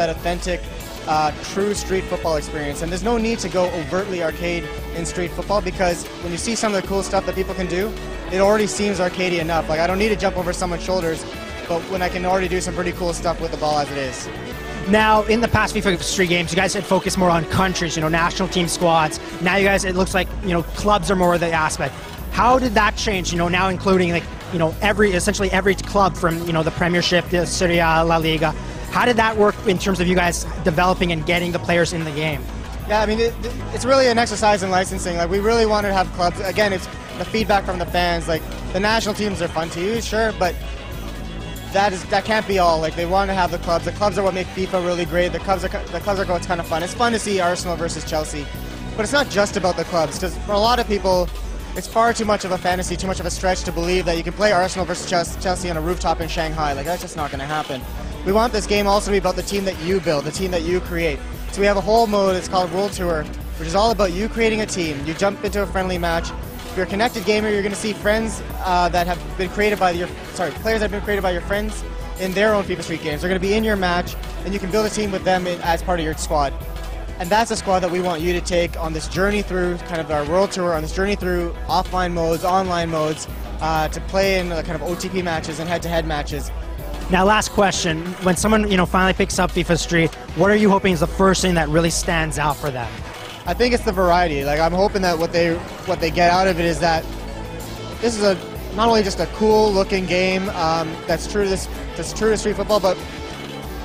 that authentic, true street football experience. And there's no need to go overtly arcade in street football, because when you see some of the cool stuff that people can do, it already seems arcadey enough. Like, I don't need to jump over someone's shoulders, but when I can already do some pretty cool stuff with the ball as it is. Now, in the past FIFA Street games, you guys had focused more on countries, national team squads. Now you guys, it looks like, clubs are more of the aspect. How did that change, now including, like, essentially every club from, the Premiership, the Serie A, La Liga. How did that work in terms of you guys developing and getting the players in the game? Yeah, I mean, it's really an exercise in licensing. Like, we really wanted to have clubs. Again, it's the feedback from the fans. Like, the national teams are fun to use, sure, but that can't be all. Like, they want to have the clubs. The clubs are what make FIFA really great. The clubs are what's kind of fun. It's fun to see Arsenal versus Chelsea, but it's not just about the clubs, because for a lot of people, it's far too much of a fantasy, too much of a stretch to believe that you can play Arsenal versus Chelsea on a rooftop in Shanghai. Like, that's just not going to happen. We want this game also to be about the team that you build, the team that you create. So we have a whole mode, it's called World Tour, which is all about you creating a team. You jump into a friendly match. If you're a connected gamer, you're going to see friends that have been created by players that have been created by your friends in their own FIFA Street games. They're going to be in your match, and you can build a team with them as part of your squad. And that's a squad that we want you to take on this journey through kind of our World Tour, on this journey through offline modes, online modes, to play in kind of OTP matches and head-to-head matches. Now, last question. When someone, finally picks up FIFA Street, what are you hoping is the first thing that really stands out for them? I think it's the variety. Like, I'm hoping that what they get out of it is that this is not only just a cool-looking game that's true to street football, but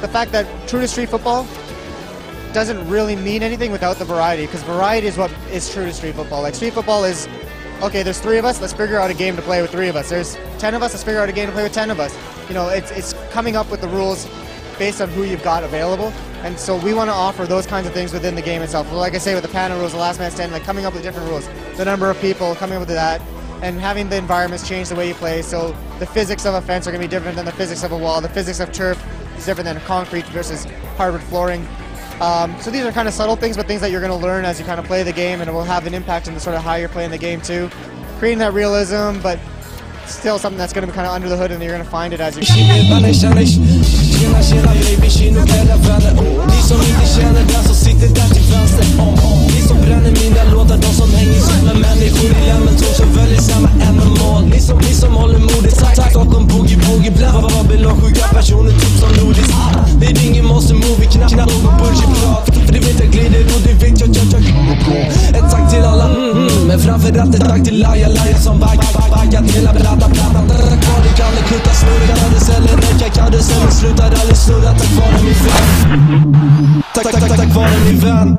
the fact that true to street football doesn't really mean anything without the variety, because variety is what is true to street football. Like, street football is, okay, there's 3 of us, let's figure out a game to play with 3 of us. There's 10 of us, let's figure out a game to play with 10 of us. It's coming up with the rules based on who you've got available, and so we want to offer those kinds of things within the game itself. Like I say, with the panel rules, the last man standing, like coming up with different rules, the number of people, coming up with that, and having the environments change the way you play. So the physics of a fence are going to be different than the physics of a wall. The physics of turf is different than concrete versus hardwood flooring. So these are kind of subtle things, but things that you're going to learn as you kind of play the game, and it will have an impact on the sort of how you're playing the game too. Creating that realism, but still something that's going to be kind of under the hood, and you're going to find it as you men framförallt ett tack till Laja som baggat hela plattan. Kvar i kan det kutta snurra karusellen, räcka karusellen, slutar aldrig snurra. Tack vare min vän. Tack vare min vän.